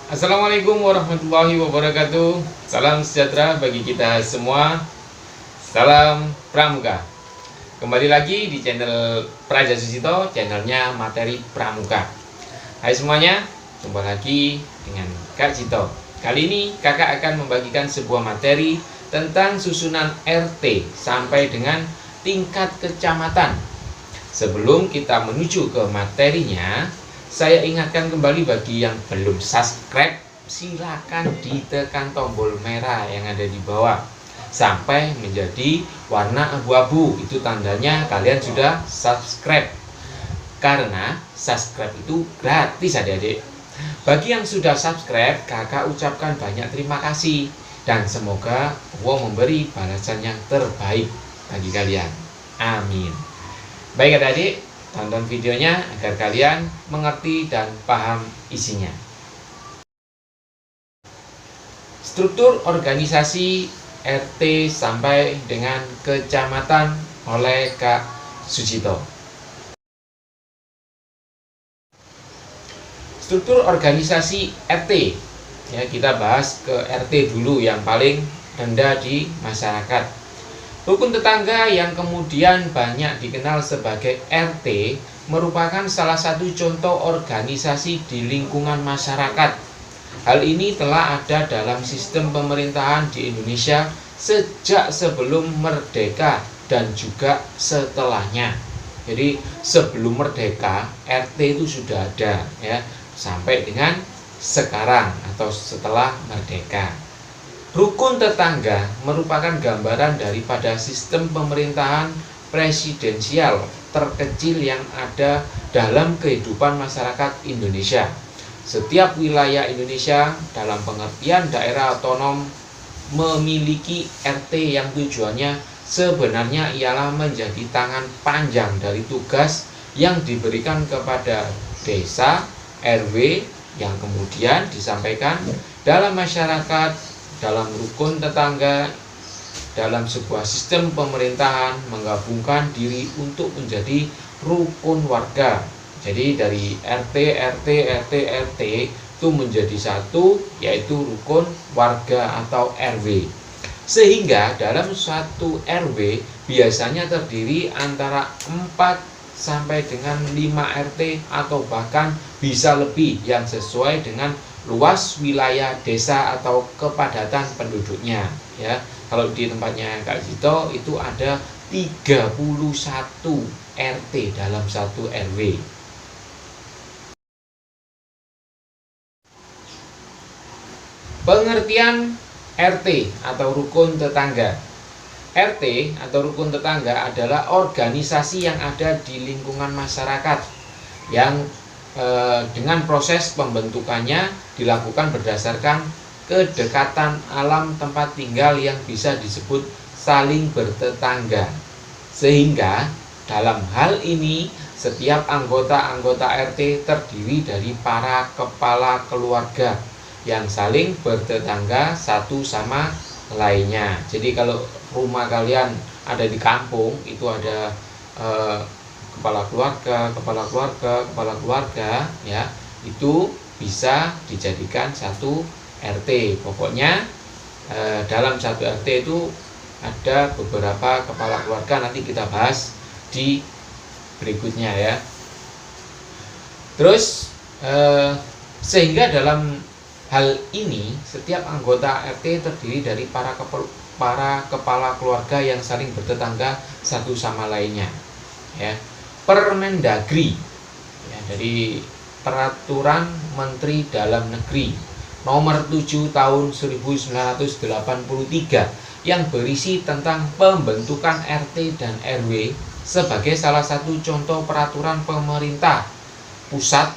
Assalamualaikum warahmatullahi wabarakatuh. Salam sejahtera bagi kita semua. Salam Pramuka. Kembali lagi di channel Praja Susito, channelnya Materi Pramuka. Hai semuanya, jumpa lagi dengan Kak Cito. Kali ini kakak akan membagikan sebuah materi tentang susunan RT sampai dengan tingkat kecamatan. Sebelum kita menuju ke materinya, saya ingatkan kembali bagi yang belum subscribe, silakan ditekan tombol merah yang ada di bawah sampai menjadi warna abu-abu. Itu tandanya kalian sudah subscribe. Karena subscribe itu gratis adik-adik. Bagi yang sudah subscribe, kakak ucapkan banyak terima kasih dan semoga Allah memberi balasan yang terbaik bagi kalian. Amin. Baik adik-adik, tonton videonya agar kalian mengerti dan paham isinya. Struktur organisasi RT sampai dengan kecamatan oleh Kak Sucito. Struktur organisasi RT, ya, kita bahas ke RT dulu yang paling rendah di masyarakat. Rukun tetangga yang kemudian banyak dikenal sebagai RT merupakan salah satu contoh organisasi di lingkungan masyarakat. Hal ini telah ada dalam sistem pemerintahan di Indonesia sejak sebelum merdeka dan juga setelahnya. Jadi sebelum merdeka RT itu sudah ada, ya, sampai dengan sekarang atau setelah merdeka. Rukun tetangga merupakan gambaran daripada sistem pemerintahan presidensial terkecil yang ada dalam kehidupan masyarakat Indonesia. Setiap wilayah Indonesia dalam pengertian daerah otonom memiliki RT yang tujuannya sebenarnya ialah menjadi tangan panjang dari tugas yang diberikan kepada desa, RW yang kemudian disampaikan dalam masyarakat, dalam rukun tetangga, dalam sebuah sistem pemerintahan menggabungkan diri untuk menjadi rukun warga. Jadi dari RT itu menjadi satu, yaitu rukun warga atau RW. Sehingga dalam suatu RW biasanya terdiri antara 4 sampai dengan 5 RT atau bahkan bisa lebih yang sesuai dengan luas wilayah desa atau kepadatan penduduknya, ya. Kalau di tempatnya Kak Cito itu ada 31 RT dalam satu RW. Pengertian RT atau rukun tetangga. RT atau rukun tetangga adalah organisasi yang ada di lingkungan masyarakat yang dengan proses pembentukannya dilakukan berdasarkan kedekatan alam tempat tinggal yang bisa disebut saling bertetangga. Sehingga dalam hal ini setiap anggota-anggota RT terdiri dari para kepala keluarga yang saling bertetangga satu sama lainnya. Jadi kalau rumah kalian ada di kampung, itu ada kepala keluarga, ya, itu bisa dijadikan satu RT. Pokoknya dalam satu RT itu ada beberapa kepala keluarga, nanti kita bahas di berikutnya, ya. Terus sehingga dalam hal ini setiap anggota RT terdiri dari para kepala keluarga yang saling bertetangga satu sama lainnya, ya. Permendagri, ya, dari Peraturan Menteri Dalam Negeri Nomor 7 Tahun 1983 yang berisi tentang pembentukan RT dan RW sebagai salah satu contoh peraturan pemerintah pusat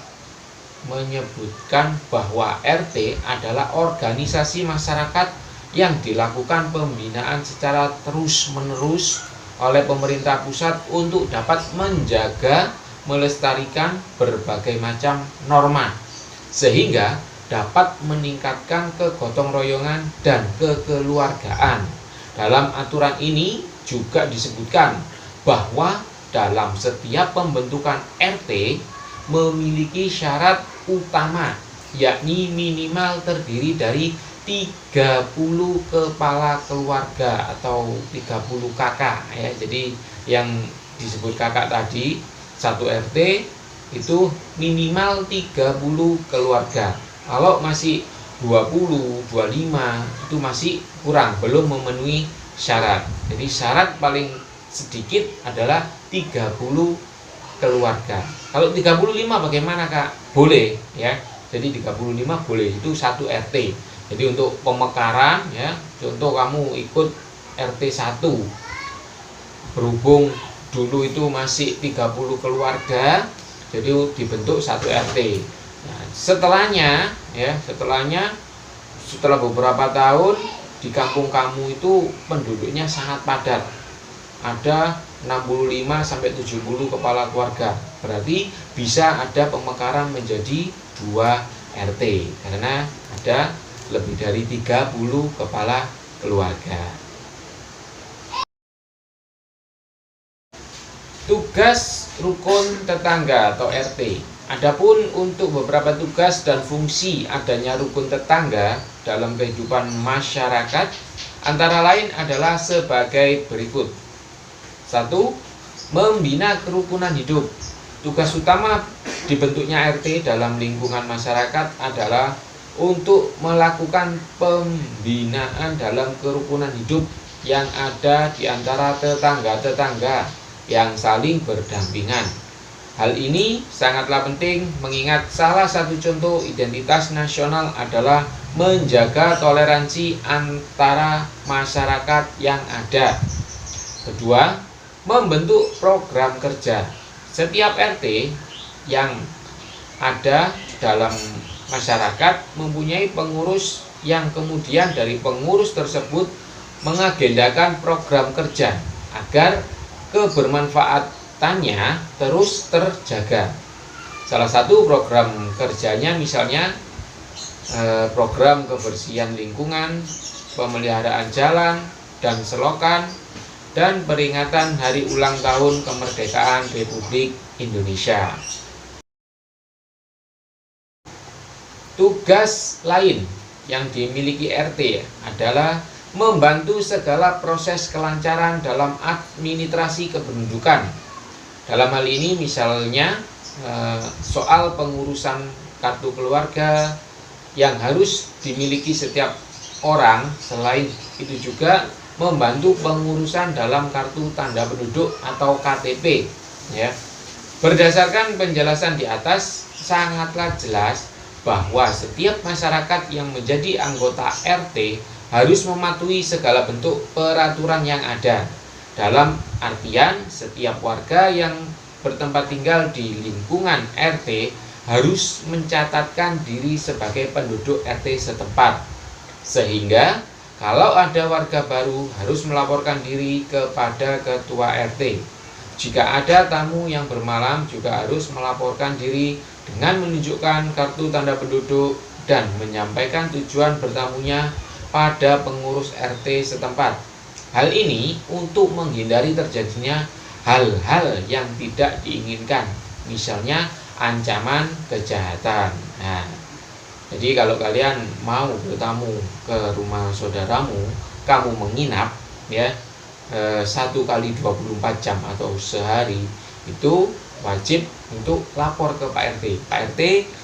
menyebutkan bahwa RT adalah organisasi masyarakat yang dilakukan pembinaan secara terus-menerus oleh pemerintah pusat untuk dapat menjaga, melestarikan berbagai macam norma sehingga dapat meningkatkan kegotong royongan dan kekeluargaan. Dalam aturan ini juga disebutkan bahwa dalam setiap pembentukan RT memiliki syarat utama yakni minimal terdiri dari 30 kepala keluarga atau 30 kakak ya. Jadi yang disebut kakak tadi, satu RT itu minimal 30 keluarga. Kalau masih 20, 25 itu masih kurang, belum memenuhi syarat. Jadi syarat paling sedikit adalah 30 keluarga. Kalau 35 bagaimana, Kak? Boleh ya. Jadi 35 boleh, itu satu RT. Jadi untuk pemekaran ya, contoh kamu ikut RT 1. Berhubung dulu itu masih 30 keluarga, jadi dibentuk satu RT. Nah, setelahnya setelah beberapa tahun di kampung kamu itu penduduknya sangat padat. Ada 65 sampai 70 kepala keluarga. Berarti bisa ada pemekaran menjadi 2 RT karena ada lebih dari 30 kepala keluarga. Tugas rukun tetangga atau RT. Adapun untuk beberapa tugas dan fungsi adanya rukun tetangga dalam kehidupan masyarakat antara lain adalah sebagai berikut. 1. Membina kerukunan hidup. Tugas utama dibentuknya RT dalam lingkungan masyarakat adalah untuk melakukan pembinaan dalam kerukunan hidup yang ada di antara tetangga-tetangga yang saling berdampingan. Hal ini sangatlah penting mengingat salah satu contoh identitas nasional adalah menjaga toleransi antara masyarakat yang ada. Kedua, membentuk program kerja. Setiap RT yang ada dalam masyarakat mempunyai pengurus yang kemudian dari pengurus tersebut mengagendakan program kerja agar kebermanfaatannya terus terjaga. Salah satu program kerjanya misalnya program kebersihan lingkungan, pemeliharaan jalan dan selokan, dan peringatan hari ulang tahun kemerdekaan Republik Indonesia. Tugas lain yang dimiliki RT adalah membantu segala proses kelancaran dalam administrasi kependudukan. Dalam hal ini misalnya soal pengurusan kartu keluarga yang harus dimiliki setiap orang. Selain itu juga membantu pengurusan dalam kartu tanda penduduk atau KTP ya. Berdasarkan penjelasan di atas sangatlah jelas bahwa setiap masyarakat yang menjadi anggota RT harus mematuhi segala bentuk peraturan yang ada. Dalam artian setiap warga yang bertempat tinggal di lingkungan RT harus mencatatkan diri sebagai penduduk RT setempat. Sehingga kalau ada warga baru harus melaporkan diri kepada ketua RT. Jika ada tamu yang bermalam juga harus melaporkan diri dengan menunjukkan kartu tanda penduduk dan menyampaikan tujuan bertamunya pada pengurus RT setempat. Hal ini untuk menghindari terjadinya hal-hal yang tidak diinginkan, misalnya ancaman kejahatan. Nah, jadi kalau kalian mau bertamu ke rumah saudaramu, kamu menginap ya 1 kali 24 jam atau sehari, itu wajib untuk lapor ke Pak RT. Pak RT,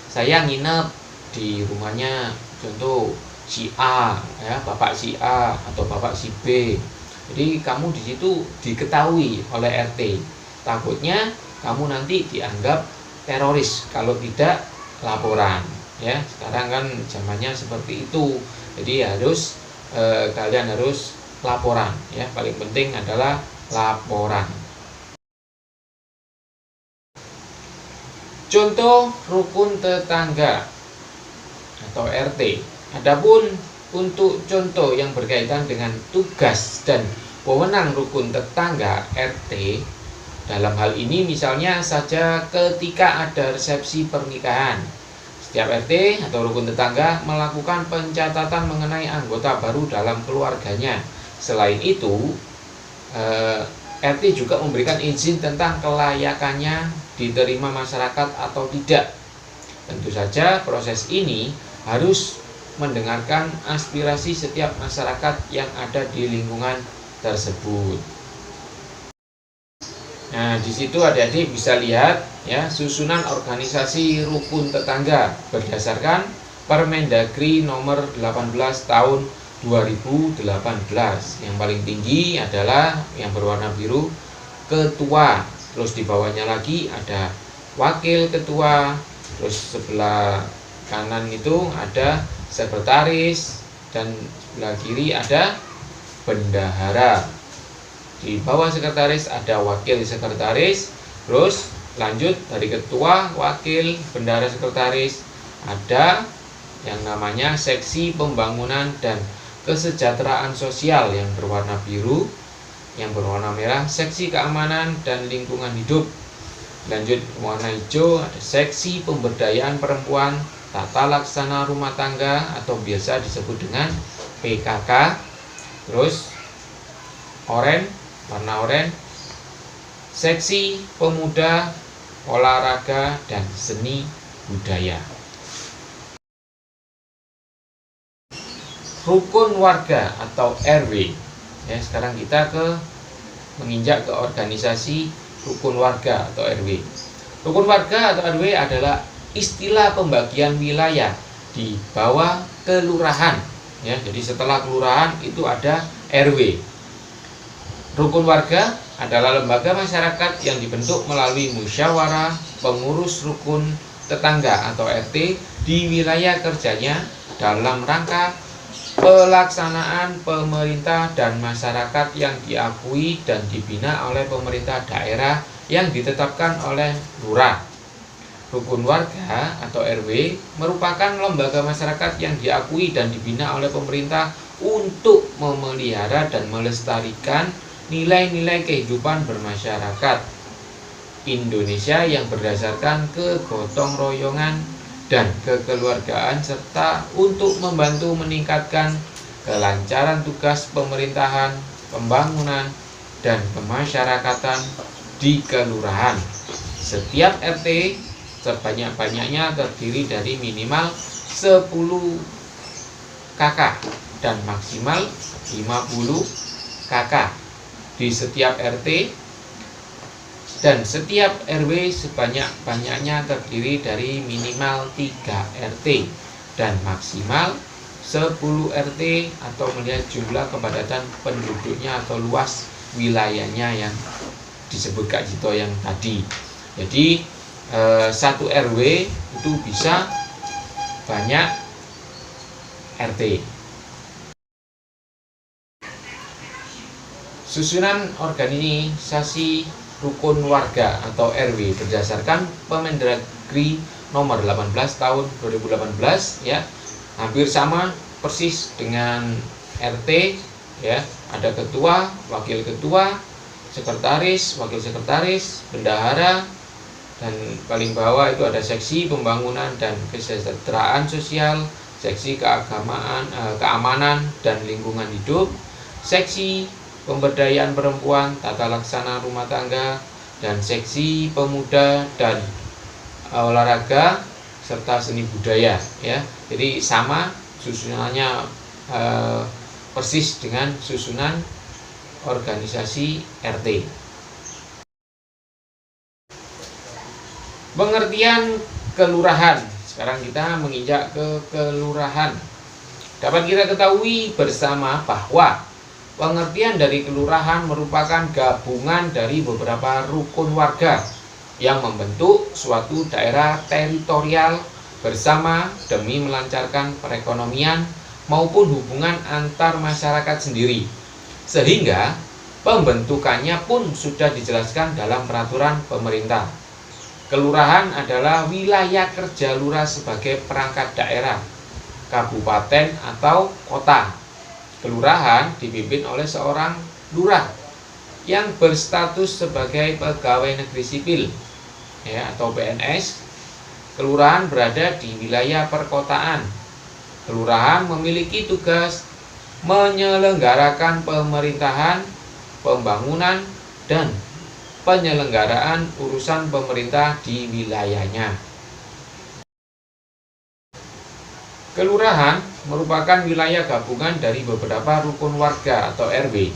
saya nginep di rumahnya contoh si A ya, Bapak si A atau Bapak si B. Jadi kamu di situ diketahui oleh RT. Takutnya kamu nanti dianggap teroris kalau tidak laporan ya. Sekarang kan zamannya seperti itu. Jadi harus kalian harus laporan ya. Paling penting adalah laporan. Contoh rukun tetangga atau RT. Adapun untuk contoh yang berkaitan dengan tugas dan wewenang rukun tetangga RT, dalam hal ini misalnya saja ketika ada resepsi pernikahan, setiap RT atau rukun tetangga melakukan pencatatan mengenai anggota baru dalam keluarganya. Selain itu, RT juga memberikan izin tentang kelayakannya diterima masyarakat atau tidak. Tentu saja proses ini harus mendengarkan aspirasi setiap masyarakat yang ada di lingkungan tersebut. Nah, di situ adik-adik bisa lihat ya susunan organisasi rukun tetangga berdasarkan Permendagri nomor 18 tahun 2018. Yang paling tinggi adalah yang berwarna biru, ketua. Terus di bawahnya lagi ada wakil ketua. Terus sebelah kanan itu ada sekretaris dan sebelah kiri ada bendahara. Di bawah sekretaris ada wakil sekretaris. Terus lanjut dari ketua, wakil, bendahara, sekretaris ada yang namanya seksi pembangunan dan kesejahteraan sosial yang berwarna biru, yang berwarna merah seksi keamanan dan lingkungan hidup. Lanjut warna hijau ada seksi pemberdayaan perempuan, tata laksana rumah tangga atau biasa disebut dengan PKK. Terus warna oranye seksi pemuda, olahraga dan seni budaya. Rukun warga atau RW. Ya, sekarang kita menginjak ke organisasi rukun warga atau RW. Rukun warga atau RW adalah istilah pembagian wilayah di bawah kelurahan. Ya, jadi setelah kelurahan itu ada RW. Rukun warga adalah lembaga masyarakat yang dibentuk melalui musyawarah pengurus rukun tetangga atau RT di wilayah kerjanya dalam rangka pelaksanaan pemerintah dan masyarakat yang diakui dan dibina oleh pemerintah daerah yang ditetapkan oleh lurah. Rukun warga atau RW merupakan lembaga masyarakat yang diakui dan dibina oleh pemerintah untuk memelihara dan melestarikan nilai-nilai kehidupan bermasyarakat Indonesia yang berdasarkan kegotong royongan dan kekeluargaan serta untuk membantu meningkatkan kelancaran tugas pemerintahan, pembangunan, dan kemasyarakatan di kelurahan. Setiap RT sebanyak-banyaknya terdiri dari minimal 10 KK dan maksimal 50 KK di setiap RT, dan setiap RW sebanyak-banyaknya terdiri dari minimal 3 RT dan maksimal 10 RT atau melihat jumlah kepadatan penduduknya atau luas wilayahnya yang disebut Kak Jito yang tadi. Jadi satu RW itu bisa banyak RT. Susunan organisasi rukun warga atau RW berdasarkan Permendagri nomor 18 tahun 2018 ya, hampir sama persis dengan RT ya. Ada ketua, wakil ketua, sekretaris, wakil sekretaris, bendahara, dan paling bawah itu ada seksi pembangunan dan kesejahteraan sosial, seksi keamanan dan lingkungan hidup, seksi pemberdayaan perempuan, tata laksana rumah tangga, dan seksi pemuda dan olahraga serta seni budaya ya. Jadi sama susunannya persis dengan susunan organisasi RT. Pengertian kelurahan. Sekarang kita menginjak ke kelurahan. Dapat kita ketahui bersama bahwa pengertian dari kelurahan merupakan gabungan dari beberapa rukun warga yang membentuk suatu daerah teritorial bersama demi melancarkan perekonomian maupun hubungan antar masyarakat sendiri. Sehingga pembentukannya pun sudah dijelaskan dalam peraturan pemerintah. Kelurahan adalah wilayah kerja lurah sebagai perangkat daerah, kabupaten atau kota. Kelurahan dipimpin oleh seorang lurah yang berstatus sebagai pegawai negeri sipil ya, atau PNS. Kelurahan berada di wilayah perkotaan. Kelurahan memiliki tugas menyelenggarakan pemerintahan, pembangunan, dan penyelenggaraan urusan pemerintah di wilayahnya. Kelurahan merupakan wilayah gabungan dari beberapa rukun warga atau RW.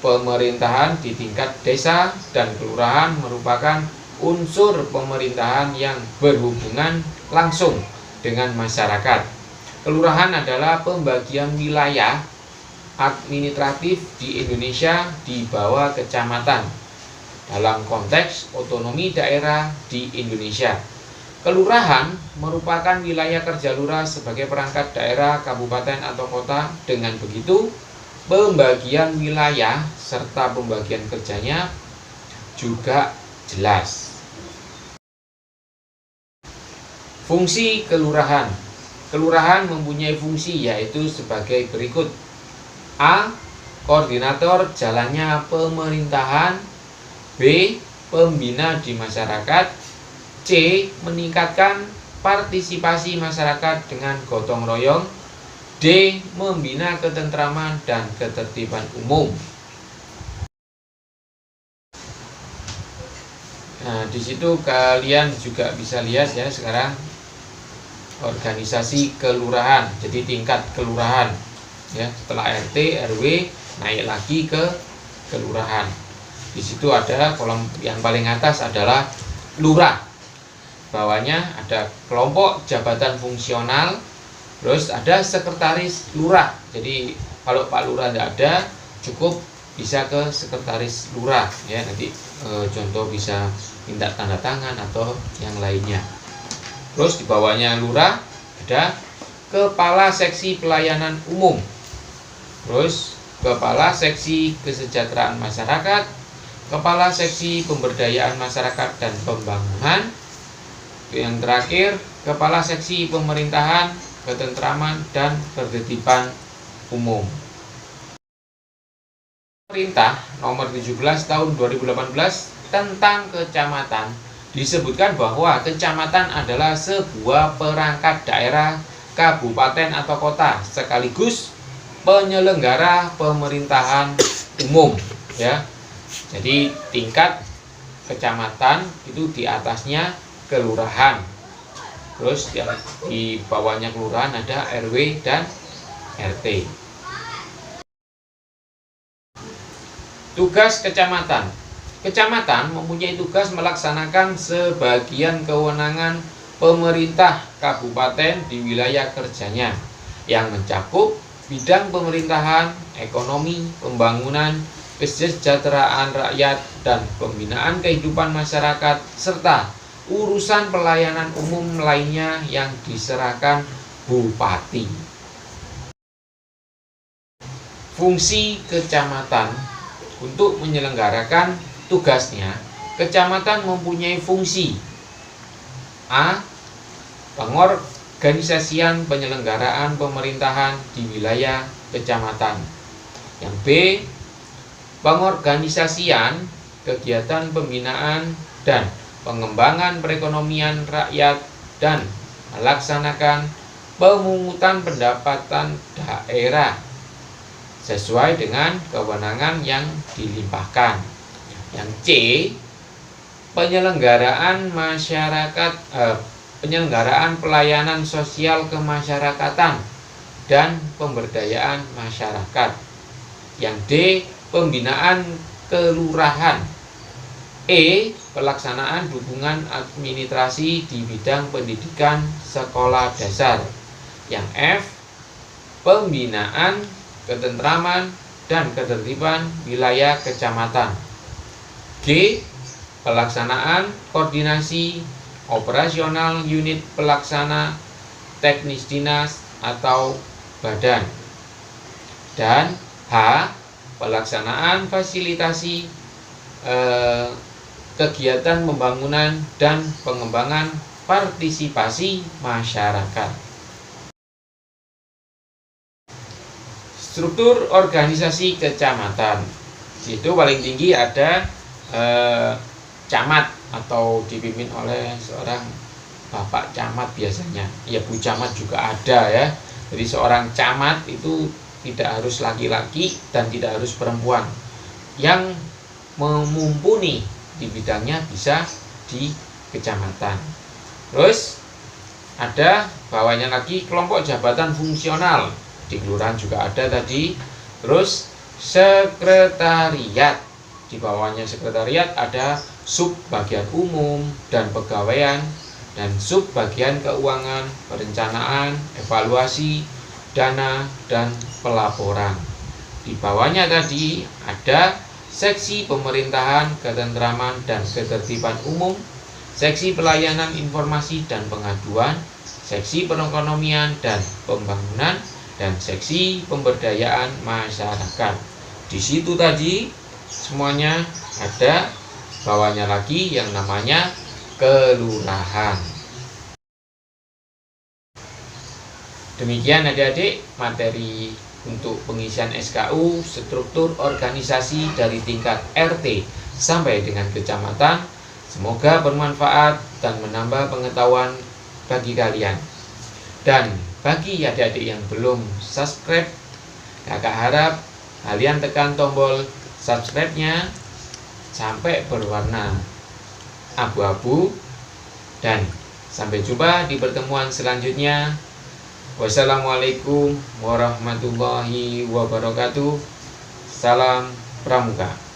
Pemerintahan di tingkat desa dan kelurahan merupakan unsur pemerintahan yang berhubungan langsung dengan masyarakat. Kelurahan adalah pembagian wilayah administratif di Indonesia di bawah kecamatan dalam konteks otonomi daerah di Indonesia. Kelurahan merupakan wilayah kerja lurah sebagai perangkat daerah, kabupaten atau kota. Dengan begitu, pembagian wilayah serta pembagian kerjanya juga jelas. Fungsi kelurahan. Kelurahan mempunyai fungsi yaitu sebagai berikut. A. Koordinator jalannya pemerintahan. B. Pembina di masyarakat. C. Meningkatkan partisipasi masyarakat dengan gotong royong. D. Membina ketentraman dan ketertiban umum. Nah, di situ kalian juga bisa lihat ya sekarang organisasi kelurahan. Jadi tingkat kelurahan ya, setelah RT, RW naik lagi ke kelurahan. Di situ ada kolom yang paling atas adalah lurah. Bawahnya ada kelompok jabatan fungsional, terus ada sekretaris lurah. Jadi kalau Pak Lurah tidak ada, cukup bisa ke sekretaris lurah ya. Nanti contoh bisa minta tanda tangan atau yang lainnya. Terus di bawahnya lurah ada kepala seksi pelayanan umum, terus kepala seksi kesejahteraan masyarakat, kepala seksi pemberdayaan masyarakat dan pembangunan. Yang terakhir, kepala seksi pemerintahan, ketentraman dan ketertiban umum. Perintah nomor 17 tahun 2018 tentang kecamatan disebutkan bahwa kecamatan adalah sebuah perangkat daerah, kabupaten atau kota sekaligus penyelenggara pemerintahan umum ya. Jadi tingkat kecamatan itu di atasnya kelurahan. Terus yang di bawahnya kelurahan ada RW dan RT. Tugas kecamatan. Kecamatan mempunyai tugas melaksanakan sebagian kewenangan pemerintah kabupaten di wilayah kerjanya yang mencakup bidang pemerintahan, ekonomi, pembangunan, kesejahteraan rakyat dan pembinaan kehidupan masyarakat serta urusan pelayanan umum lainnya yang diserahkan bupati. Fungsi kecamatan. Untuk menyelenggarakan tugasnya, kecamatan mempunyai fungsi A. Pengorganisasian penyelenggaraan pemerintahan di wilayah kecamatan. Yang B. Pengorganisasian kegiatan pembinaan dan pengembangan perekonomian rakyat dan melaksanakan pemungutan pendapatan daerah sesuai dengan kewenangan yang dilimpahkan. Yang C. Penyelenggaraan pelayanan sosial kemasyarakatan dan pemberdayaan masyarakat. Yang D. Pembinaan kelurahan. E. Pelaksanaan dukungan administrasi di bidang pendidikan sekolah dasar. Yang F. Pembinaan ketentraman dan ketertiban wilayah kecamatan. G. Pelaksanaan koordinasi operasional unit pelaksana teknis dinas atau badan. Dan H. Pelaksanaan fasilitasi kegiatan pembangunan dan pengembangan partisipasi masyarakat. Struktur organisasi kecamatan. Itu paling tinggi ada camat atau dipimpin oleh seorang bapak camat biasanya. Ya, Bu Camat juga ada ya. Jadi seorang camat itu tidak harus laki-laki dan tidak harus perempuan. Yang memumpuni di bidangnya bisa di kecamatan. Terus ada bawahnya lagi kelompok jabatan fungsional, di kelurahan juga ada tadi. Terus sekretariat, di bawahnya sekretariat ada sub bagian umum dan pegawaian, dan sub bagian keuangan, perencanaan, evaluasi, dana, dan pelaporan. Di bawahnya tadi ada seksi pemerintahan, ketentraman, dan ketertiban umum, seksi pelayanan informasi dan pengaduan, seksi perekonomian dan pembangunan, dan seksi pemberdayaan masyarakat. Di situ tadi semuanya ada bawahnya lagi yang namanya kelurahan. Demikian adik-adik materi untuk pengisian SKU struktur organisasi dari tingkat RT sampai dengan kecamatan. Semoga bermanfaat dan menambah pengetahuan bagi kalian. Dan bagi adik-adik yang belum subscribe, kakak harap kalian tekan tombol subscribe-nya sampai berwarna abu-abu. Dan sampai jumpa di pertemuan selanjutnya. Wassalamualaikum warahmatullahi wabarakatuh. Salam Pramuka.